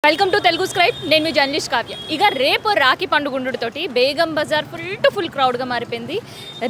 Welcome to Telugu scribe. నేను మీ journalist Kavya. ఇక రేపు రాఖీ పండుగ ఉండుతోటి బేగం బజార్ ఫుల్ క్రౌడ్గా మారిపోయింది.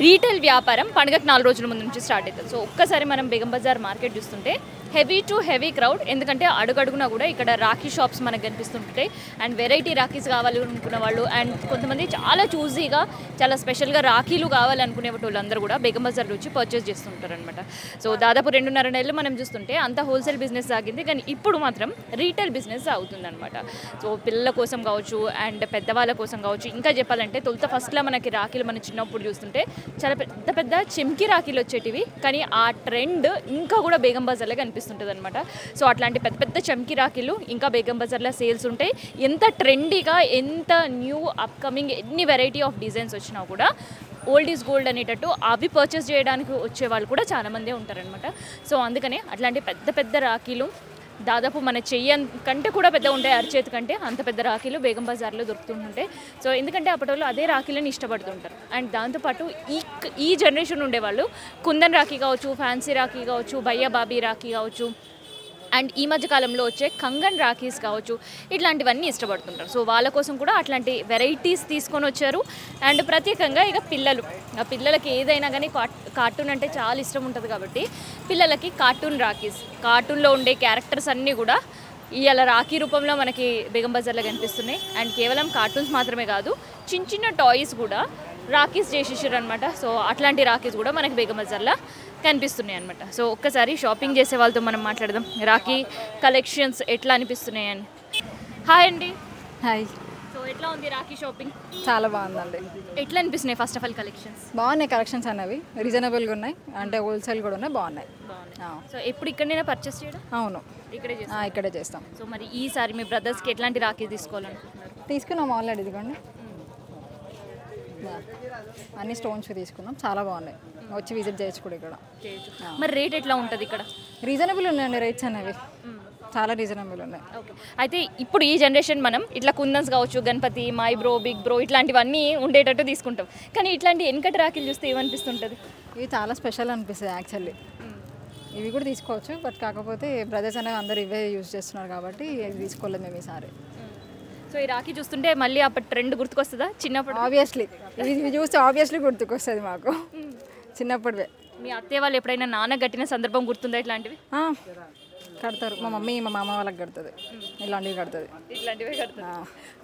రీటైల్ వ్యాపారం పండుగకి 4 రోజుల ముందు నుంచి స్టార్ట్ అవుతుంది. సో ఒక్కసారి మనం బేగం బజార్ మార్కెట్ చూస్తుంటే హెవీ క్రౌడ్. ఎందుకంటే అడుగడుగునా కూడా ఇక్కడ రాఖీ షాప్స్ మనకు కనిపిస్తుంటాయి. అండ్ వెరైటీ రాఖీస్ కావాలి అనుకున్న వాళ్ళు అండ్ కొంతమంది చాలా చూజీగా చాలా స్పెషల్గా రాఖీలు కావాలనుకునే వాళ్ళందరూ కూడా బేగం బజార్ వచ్చి పర్చేస్ చేస్తుంటారు అనమాట. సో దాదాపు 2.5 నెలలు మనం చూస్తుంటే అంత హోల్సేల్ బిజినెస్ సాగింది, కానీ ఇప్పుడు మాత్రం రీటైల్ బిజినెస్ అవుతుందన్నమాట. సో పిల్లల కోసం కావచ్చు అండ్ పెద్దవాళ్ళ కోసం కావచ్చు. ఇంకా చెప్పాలంటే ఫస్ట్లో మనకి రాఖీలు మన చిన్నప్పుడు చూస్తుంటే చాలా పెద్ద చెంకి రాఖీలు వచ్చేటివి, కానీ ఆ ట్రెండ్ ఇంకా కూడా బేగం బజార్లో కనిపిస్తుంటుంది అనమాట. సో అట్లాంటి పెద్ద చెంకి రాఖీలు ఇంకా బేగం బజార్లో సేల్స్ ఉంటాయి. ఎంత ట్రెండీగా, ఎంత న్యూ అప్కమింగ్ ఎన్ని వెరైటీ ఆఫ్ డిజైన్స్ వచ్చినా కూడా ఓల్డ్ ఈజ్ గోల్డ్ అనేటట్టు అవి పర్చేస్ చేయడానికి వచ్చే వాళ్ళు కూడా చాలామందే ఉంటారనమాట. సో అందుకనే అట్లాంటి పెద్ద రాఖీలు దాదాపు మన చెయ్యి కంటే కూడా పెద్ద ఉంటాయి, అరిచేతి కంటే అంత పెద్ద రాఖీలు బేగం బజార్లో దొరుకుతుంటాయి. సో ఎందుకంటే అప్పటి వాళ్ళు అదే రాఖీలను ఇష్టపడుతుంటారు. అండ్ దాంతోపాటు ఈ జనరేషన్ ఉండేవాళ్ళు కుందన్ రాఖీ కావచ్చు, ఫ్యాన్సీ రాఖీ కావచ్చు, భయ్యా బాబీ రాఖీ కావచ్చు, అండ్ ఈ మధ్య కాలంలో వచ్చే కంగన్ రాఖీస్ కావచ్చు, ఇట్లాంటివన్నీ ఇష్టపడుతుంటారు. సో వాళ్ళ కోసం కూడా అట్లాంటి వెరైటీస్ తీసుకొని వచ్చారు. అండ్ ప్రత్యేకంగా ఇక పిల్లలకి ఏదైనా కానీ కార్టూన్ అంటే చాలా ఇష్టం ఉంటుంది కాబట్టి పిల్లలకి కార్టూన్ రాఖీస్, కార్టూన్లో ఉండే క్యారెక్టర్స్ అన్నీ కూడా ఇవాళ రాఖీ రూపంలో మనకి బేగం బజార్లో కనిపిస్తున్నాయి. అండ్ కేవలం కార్టూన్స్ మాత్రమే కాదు, చిన్న టాయ్స్ కూడా రాఖీస్ చేసేసారు అనమాట. సో అట్లాంటి రాఖీస్ కూడా మనకి బేగం బజార్లో కనిపిస్తున్నాయి అనమాట. సో ఒక్కసారి షాపింగ్ చేసే వాళ్ళతో మనం మాట్లాడదాం, రాఖీ కలెక్షన్స్ ఎట్లా అనిపిస్తున్నాయి అని. హాయ్ అండి. హాయ్. సో ఎట్లా ఉంది రాఖీ షాపింగ్? చాలా బాగుందండి. ఎట్లా అనిపిస్తున్నాయి ఫస్ట్ ఆఫ్ ఆల్ కలెక్షన్స్? బాగున్నాయి కలెక్షన్స్ అనేవి, రీజనబుల్గా ఉన్నాయి, అంటే హోల్సేల్ కూడా ఉన్నాయి, బాగున్నాయి. సో ఎప్పుడు ఇక్కడనే పర్చేస్ చేయడం? అవును, ఇక్కడే చేస్తాం. సో మరి ఈసారి మీ బ్రదర్స్కి ఎట్లాంటి రాఖీ తీసుకోవాలనుకుంటున్నారు? తీసుకున్నాం ఆల్రెడీ, ఇదిగోండి అన్ని స్టోన్స్ తీసుకున్నాం, చాలా బాగున్నాయి, వచ్చి విజిట్ చేయొచ్చు కూడా ఇక్కడ. మరి రేట్ ఎట్లా ఉంటుంది ఇక్కడ? రీజనబుల్ ఉన్నాయండి రేట్స్ అనేవి, చాలా రీజనబుల్ ఉన్నాయి. ఓకే, అయితే ఇప్పుడు ఈ జనరేషన్ మనం ఇట్లా కుందన్స్ కావచ్చు, Ganapati, my bro, big bro ఇట్లాంటివన్నీ ఉండేటట్టు తీసుకుంటాం, కానీ ఇట్లాంటి వెనకటి రాఖీలు చూస్తే ఏమనిపిస్తుంటుంది? ఇవి చాలా స్పెషల్ అనిపిస్తుంది యాక్చువల్లీ. ఇవి కూడా తీసుకోవచ్చు, బట్ కాకపోతే బ్రదర్స్ అనేవి అందరూ ఇవే యూజ్ చేస్తున్నారు కాబట్టి ఇది తీసుకోలేదు మేము ఈసారి. సో ఈ రాఖీ చూస్తుంటే మళ్ళీ అప్పటి ట్రెండ్ గుర్తుకొస్తుందా చిన్నప్పుడు? ఆబ్వియస్లీ ఇవి చూస్తే ఆబ్వియస్లీ గుర్తుకొస్తుంది మాకు చిన్నప్పుడే. మీ అత్తయ్య వాళ్ళు ఎప్పుడైనా నాన్న కట్టిన సందర్భం గుర్తుందా ఇట్లాంటివి? కడతారు, మా మమ్మీ మా మామ వాళ్ళకి కడుతుంది, ఇలాంటివి కడుతుంది.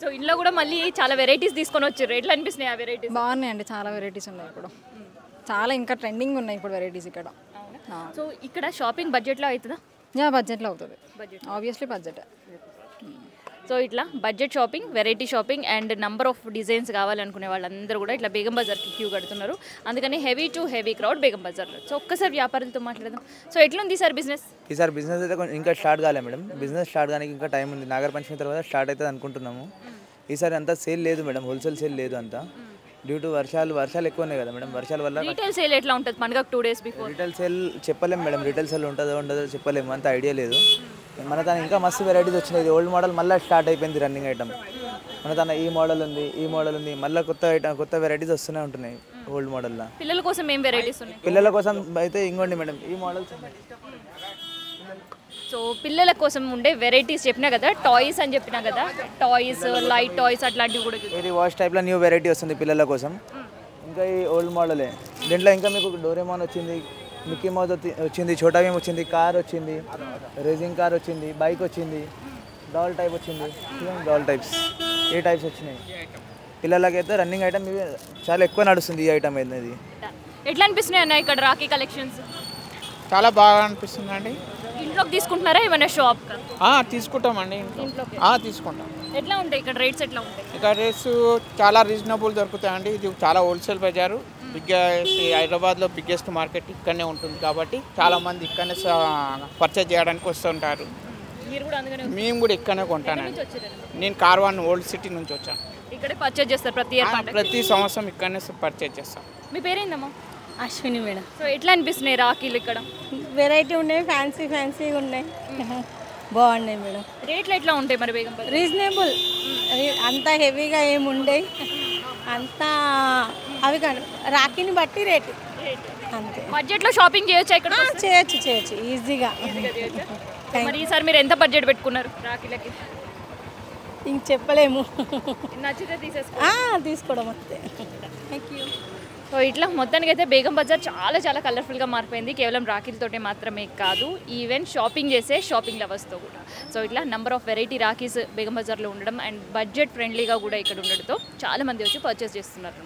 సో ఇంట్లో కూడా మళ్ళీ చాలా వెరైటీస్ తీసుకొని వచ్చారు, ఎట్లా అనిపిస్తున్నాయి ఆ వెరైటీస్? బాగున్నాయండి, చాలా వెరైటీస్ ఉన్నాయి ఇప్పుడు, చాలా ఇంకా ట్రెండింగ్ ఉన్నాయి ఇప్పుడు వెరైటీస్ ఇక్కడ. సో ఇక్కడ షాపింగ్ బడ్జెట్లో అవుతుందా? బడ్జెట్లో అవుతుంది, ఆబ్వియస్లీ బడ్జెట్. సో ఇట్లా budget shopping, variety shopping and number of designs కావాలనుకునే వాళ్ళందరూ కూడా ఇట్లా బేగం బజార్కి క్యూ కడుతున్నారు. అందుకని హెవీ క్రౌడ్ బేగం బజార్లో. సో ఒక్కసారి వ్యాపారులతో మాట్లాడదాం. సో ఎట్లుంది సార్ బిజినెస్? ఈసారి బిజినెస్ అయితే ఇంకా స్టార్ట్ కాలే మేడం, బిజినెస్ స్టార్ట్ కానీ ఇంకా టైం ఉంది. నాగర పంచమి తర్వాత స్టార్ట్ అవుతుంది అనుకుంటున్నాము. ఈసారి అంతా సేల్ లేదు మేడం, హోల్సేల్ సేల్ లేదు అంతా, డ్యూ టు వర్షాలు ఎక్కువ ఉన్నాయి కదా మేడం. వర్షాల వల్ల రీటైల్ సేల్ ఎట్లా ఉంటుంది పండుగ 2 days బిఫోర్? రీటైల్ సేల్ చెప్పలేము మేడం, రీటైల్ సేల్ ఉండదో చెప్పలేము, అంత ఐడియా లేదు. మన తన ఇంకా మస్తు వెరైటీస్ వచ్చినాయి. ఓల్డ్ మోడల్ మళ్ళీ స్టార్ట్ అయిపోయింది, రన్నింగ్ ఐటమ్. మన తన ఈ మోడల్ ఉంది, మళ్ళీ కొత్త వెరైటీస్ వస్తూనే ఉంటున్నాయి ఓల్డ్ మోడల్లో. పిల్లల కోసం ఏం వెరైటీస్ ఉన్నాయి? పిల్లల కోసం అయితే ఇంకోండి మేడం, ఈ మోడల్స్. సో పిల్లల కోసం ఉండే వెరైటీస్ చెప్పినా కదా, టాయ్స్ అని చెప్పినా కదా, టాయ్స్, లైట్ టాయ్స్ అట్లాంటివి కూడా. ఇది వాష్ టైప్లో న్యూ వెరైటీ వస్తుంది పిల్లల కోసం. ఇంకా ఈ ఓల్డ్ మోడలే, దీంట్లో ఇంకా మీకు డోరేమాన్ వచ్చింది, మిక్కీ మౌస్ వచ్చింది, ఛోటా భీమ్ వచ్చింది, కార్ వచ్చింది, రేసింగ్ కార్ వచ్చింది, బైక్ వచ్చింది, డాల్ టైప్ వచ్చింది, డాల్ టైప్స్, ఏ టైప్స్ వచ్చినాయి. పిల్లలకైతే రన్నింగ్ ఐటమ్ ఇవి చాలా ఎక్కువ నడుస్తుంది ఈ ఐటమ్ అనేది. ఎట్లా అనిపిస్తున్నాయి అన్న ఇక్కడ రాఖీ కలెక్షన్స్? చాలా బాగా అనిపిస్తుంది అండి. ఇంట్లోకి తీసుకుంటున్నారా ఏమైనా షాప్? తీసుకుంటామండి, ఇంట్లోకి తీసుకుంటాం. ఎట్లా ఉంటాయి ఇక్కడ రేట్స్? ఎట్లా ఉంటాయి ఇక్కడ రేట్స్? చాలా రీజనబుల్ దొరుకుతాయండి. ఇది చాలా హోల్సేల్ బజారు, హైదరాబాద్లో బిగ్గెస్ట్ మార్కెట్ ఇక్కడనే ఉంటుంది కాబట్టి చాలామంది ఇక్కడనే పర్చేజ్ చేయడానికి వస్తుంటారు. మేము కూడా ఇక్కడనే కొంటానండి. నేను కార్వాన్ ఓల్డ్ సిటీ నుంచి వచ్చాను. ఇక్కడే పర్చేజ్ చేస్తారు ప్రతి సంవత్సరం ఇక్కడనే పర్చేజ్ చేస్తాం. మీ పేరేందమ్మా? అశ్విని మేడం. సో ఎట్లా అనిపిస్తున్నాయి రాఖీలు ఇక్కడ? వెరైటీ ఉన్నాయి, ఫ్యాన్సీగా ఉన్నాయి, బాగున్నాయి మేడం. రేట్లు ఎట్లా ఉంటాయి మరి బేగం బజార్? రీజనబుల్, అంత హెవీగా ఏమి ఉండవు, అంతా అవి కానీ రాఖీని బట్టి రేటు అంతే. బడ్జెట్లో షాపింగ్ చేయొచ్చా ఇక్కడ? చేయొచ్చు ఈజీగా. మరి ఈసారి మీరు ఎంత బడ్జెట్ పెట్టుకున్నారు రాఖీలకి? ఇంక చెప్పలేము. నచ్చితే తీసేసుకో. తీసుకోవడం అంతే. Thank you. సో ఇట్లా మొత్తానికి అయితే బేగం బజార్ చాలా చాలా కలర్ఫుల్గా మారిపోయింది. కేవలం రాఖీలతోటే మాత్రమే కాదు, ఈవెన్ షాపింగ్ చేసే షాపింగ్ లవర్స్తో కూడా. సో ఇట్లా number of variety rakhis Begum బజార్లో ఉండడం అండ్ బడ్జెట్ ఫ్రెండ్లీగా కూడా ఇక్కడ ఉండడంతో చాలామంది వచ్చి పర్చేస్ చేస్తున్నారు.